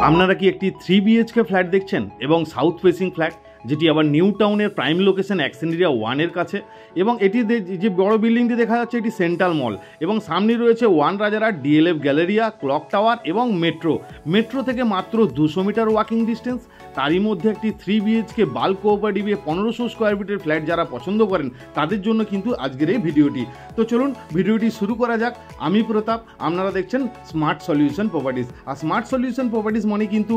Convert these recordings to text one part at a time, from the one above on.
আপনারা কি একটি 3 বিএইচকে ফ্ল্যাট দেখছেন এবং সাউথ ফেসিং ফ্ল্যাট, যেটি আবার নিউ টাউনের প্রাইম লোকেশন অ্যাক্সেন্ডেরিয়া 1 এর কাছে, এবং এটি যে বড় বিল্ডিংটি দেখা যাচ্ছে এটি সেন্ট্রাল মল, এবং সামনে রয়েছে one Rajarhat, DLF Galleria, clock tower এবং মেট্রো থেকে মাত্র 200 মিটার ওয়াকিং ডিস্টেন্স। তারই মধ্যে একটি 3 বিএইচকে বাল্ক কোঅপারেটিভে 1500 স্কোয়ার ফিটের ফ্ল্যাট যারা পছন্দ করেন তাদের জন্য কিন্তু আজকের এই ভিডিওটি। তো চলুন ভিডিওটি শুরু করা যাক। আমি প্রতাপ, আপনারা দেখছেন স্মার্ট সলিউশন প্রপার্টিজ। আর স্মার্ট সলিউশন প্রপার্টিজ মানে কিন্তু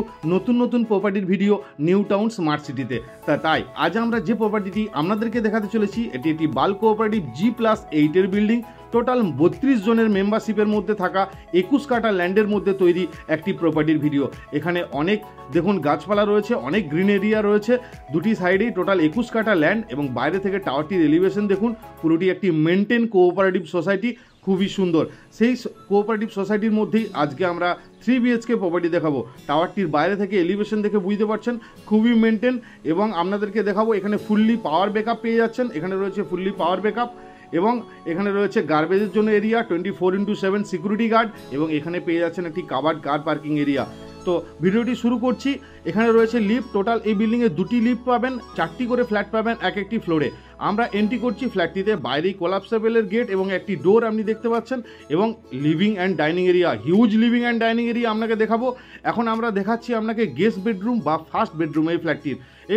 নতুন প্রপার্টির ভিডিও নিউ টাউন স্মার্ট সিটিতে। তাই আজ আমরা যে প্রপার্টিটি আপনাদেরকে দেখাতে চলেছি এটি একটি বাল্ক কোঅপারেটিভ G+8 এর বিল্ডিং। টোটাল 32 জনের মেম্বারশিপের মধ্যে থাকা 21 কাঠা ল্যান্ডের মধ্যে তৈরি একটি প্রপার্টির ভিডিও। এখানে অনেক দেখুন গাছপালা রয়েছে, অনেক গ্রিন এরিয়া রয়েছে দুটি সাইডেই। টোটাল 21 কাঠা ল্যান্ড এবং বাইরে থেকে টাওয়ারটির এলিভেশন দেখুন, পুরোটি একটি মেনটেন কোঅপারেটিভ সোসাইটি, খুবই সুন্দর। সেই কোঅপারেটিভ সোসাইটির মধ্যেই আজকে আমরা 3 বিএইচকে প্রপার্টি দেখাবো। টাওয়ারটির বাইরে থেকে এলিভেশন দেখে বুঝতে পারছেন খুবই মেনটেন, এবং আপনাদেরকে দেখাবো এখানে ফুললি পাওয়ার ব্যাকআপ পেয়ে যাচ্ছেন। এখানে রয়েছে ফুললি পাওয়ার ব্যাকআপ, এবং এখানে রয়েছে গার্বেজের জন্য এরিয়া, 24x7 সিকিউরিটি গার্ড, এবং এখানে পেয়ে যাচ্ছেন একটি কাভার্ড কার পার্কিং এরিয়া। তো ভিডিওটি শুরু করছি। এখানে রয়েছে লিফট, টোটাল এই বিল্ডিংয়ে 2টি লিফট পাবেন, 4টি করে ফ্ল্যাট পাবেন এক একটি ফ্লোরে। আমরা এন্ট্রি করছি ফ্ল্যাটটিতে, বাইরেই কোলাপসেবলের গেট এবং একটি ডোর আপনি দেখতে পাচ্ছেন, এবং living and dining area, huge living and dining area আপনাকে দেখাবো। এখন আমরা দেখাচ্ছি আপনাকে গেস্ট বেডরুম বা ফার্স্ট বেডরুম এই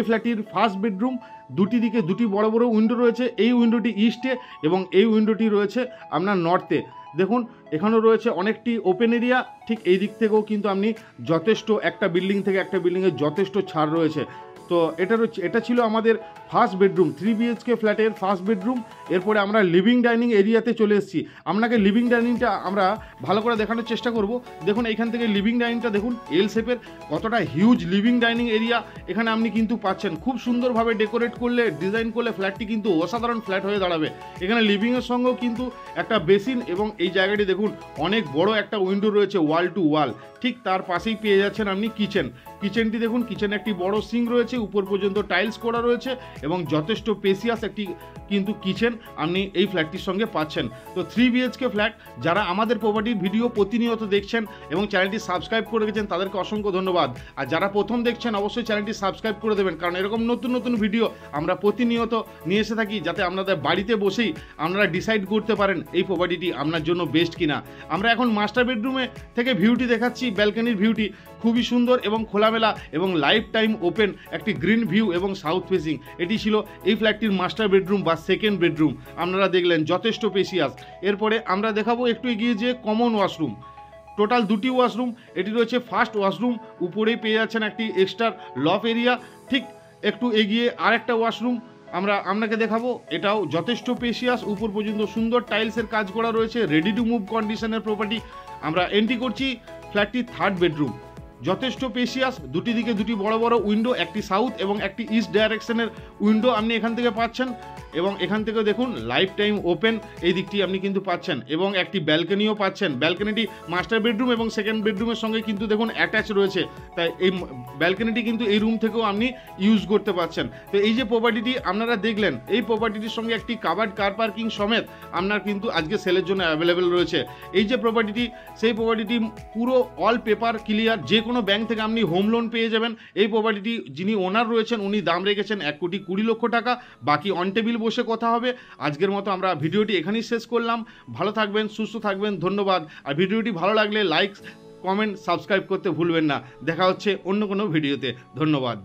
ফ্ল্যাটটির ফার্স্ট বেডরুম। দুটি দিকে দুটি বড় বড় উইন্ডো রয়েছে, এই উইন্ডোটি ইস্টে এবং এই উইন্ডোটি রয়েছে আপনার নর্থে। দেখুন এখানেও রয়েছে অনেকটি ওপেন এরিয়া, ঠিক এই দিক থেকেও কিন্তু আপনি যথেষ্ট একটা বিল্ডিং থেকে একটা বিল্ডিংয়ের যথেষ্ট ছাড় রয়েছে। তো এটা ছিল আমাদের ফার্স্ট বেডরুম, 3 বিএইচকে ফ্ল্যাটের ফার্স্ট বেডরুম। এরপরে আমরা লিভিং ডাইনিং এরিয়াতে চলে এসেছি। আপনাকে লিভিং ডাইনিংটা আমরা ভালো করে দেখানোর চেষ্টা করব। দেখুন এখান থেকে লিভিং ডাইনিংটা দেখুন, এল শেপের, কতটা হিউজ লিভিং ডাইনিং এরিয়া এখানে আপনি কিন্তু পাচ্ছেন। খুব সুন্দরভাবে ডেকোরেট করলে, ডিজাইন করলে ফ্ল্যাটটি কিন্তু অসাধারণ ফ্ল্যাট হয়ে দাঁড়াবে। এখানে লিভিংয়ের সঙ্গেও কিন্তু একটা বেসিন, এবং এই জায়গাটি দেখুন অনেক বড় একটা উইন্ডো রয়েছে ওয়াল টু ওয়াল। ঠিক তার পাশেই পেয়ে যাচ্ছেন আপনি কিচেনটি দেখুন, কিচেনে একটি বড় সিঙ্ক রয়েছে, উপর পর্যন্ত টাইলস করা রয়েছে, এবং যথেষ্ট স্পেসিয়াস একটি কিন্তু কিচেন আপনি এই ফ্ল্যাটটির সঙ্গে পাচ্ছেন। তো 3 বিএইচকে ফ্ল্যাট যারা আমাদের প্রপার্টির ভিডিও প্রতিনিয়ত দেখছেন এবং চ্যানেলটি সাবস্ক্রাইব করে রেখেছেন তাদেরকে অসংখ্য ধন্যবাদ। আর যারা প্রথম দেখছেন অবশ্যই চ্যানেলটি সাবস্ক্রাইব করে দেবেন, কারণ এরকম নতুন ভিডিও আমরা প্রতিনিয়ত নিয়ে এসে থাকি, যাতে আপনাদের বাড়িতে বসেই আপনারা ডিসাইড করতে পারেন এই প্রপার্টিটি আপনার জন্য বেস্ট কিনা। আমরা এখন মাস্টার বেডরুমে থেকে ভিউটি দেখাচ্ছি, ব্যালকনির ভিউটি খুবই সুন্দর এবং খোলামেলা এবং লাইফ টাইম ওপেন একটি গ্রিন ভিউ এবং সাউথ ফেসিং। এটি ছিল এই ফ্ল্যাটটির মাস্টার বেডরুম বা সেকেন্ড বেডরুম, আপনারা দেখলেন যথেষ্ট স্পেসিয়াস। এরপরে আমরা দেখাবো একটু এগিয়ে যে কমন ওয়াশরুম, টোটাল 2টি ওয়াশরুম। এটি রয়েছে ফার্স্ট ওয়াশরুম, উপরেই পেয়ে যাচ্ছেন একটি এক্সট্রা লফ এরিয়া। ঠিক একটু এগিয়ে আরেকটা ওয়াশরুম আপনাকে দেখাবো, এটাও যথেষ্ট স্পেসিয়াস, উপর পর্যন্ত সুন্দর টাইলসের কাজ করা রয়েছে, রেডি টু মুভ কন্ডিশনের প্রপার্টি। আমরা এন্ট্রি করছি ফ্ল্যাটটির থার্ড বেডরুম, যথেষ্ট স্পেসিয়াস, দুটি দিকে দুটি বড় বড় উইন্ডো, একটি সাউথ এবং একটি ইস্ট ডাইরেকশনের উইন্ডো আপনি এখান থেকে পাচ্ছেন, এবং এখান থেকে দেখুন লাইফ টাইম ওপেন এই দিকটি আপনি কিন্তু পাচ্ছেন, এবং একটি ব্যালকনিও পাচ্ছেন। ব্যালকনিটি মাস্টার বেডরুম এবং সেকেন্ড বেডরুমের সঙ্গে কিন্তু দেখুন অ্যাটাচ রয়েছে, তাই এই ব্যালকনিটি কিন্তু এই রুম থেকেও আপনি ইউজ করতে পারছেন। তো এই যে প্রপার্টিটি আপনারা দেখলেন, এই প্রপার্টিটির সঙ্গে একটি কাভার্ড কার পার্কিং সমেত আপনার কিন্তু আজকে সেলের জন্য অ্যাভেলেবেল রয়েছে। এই যে প্রপার্টিটি, সেই প্রপার্টিটি পুরো অল পেপার ক্লিয়ার, যে কোনো ব্যাংক থেকে আপনি হোম লোন পেয়ে যাবেন। এই প্রপার্টিটি যিনি ওনার রয়েছেন উনি দাম রেখেছেন 1,20,00,000 টাকা, বাকি অন টেবিল বসে কথা হবে। আজকের মতো আমরা ভিডিওটি এখানেই শেষ করলাম। ভালো থাকবেন, সুস্থ থাকবেন, ধন্যবাদ। আর ভিডিওটি ভালো লাগলে লাইক, কমেন্ট, সাবস্ক্রাইব করতে ভুলবেন না। দেখা হচ্ছে অন্য কোনো ভিডিওতে। ধন্যবাদ।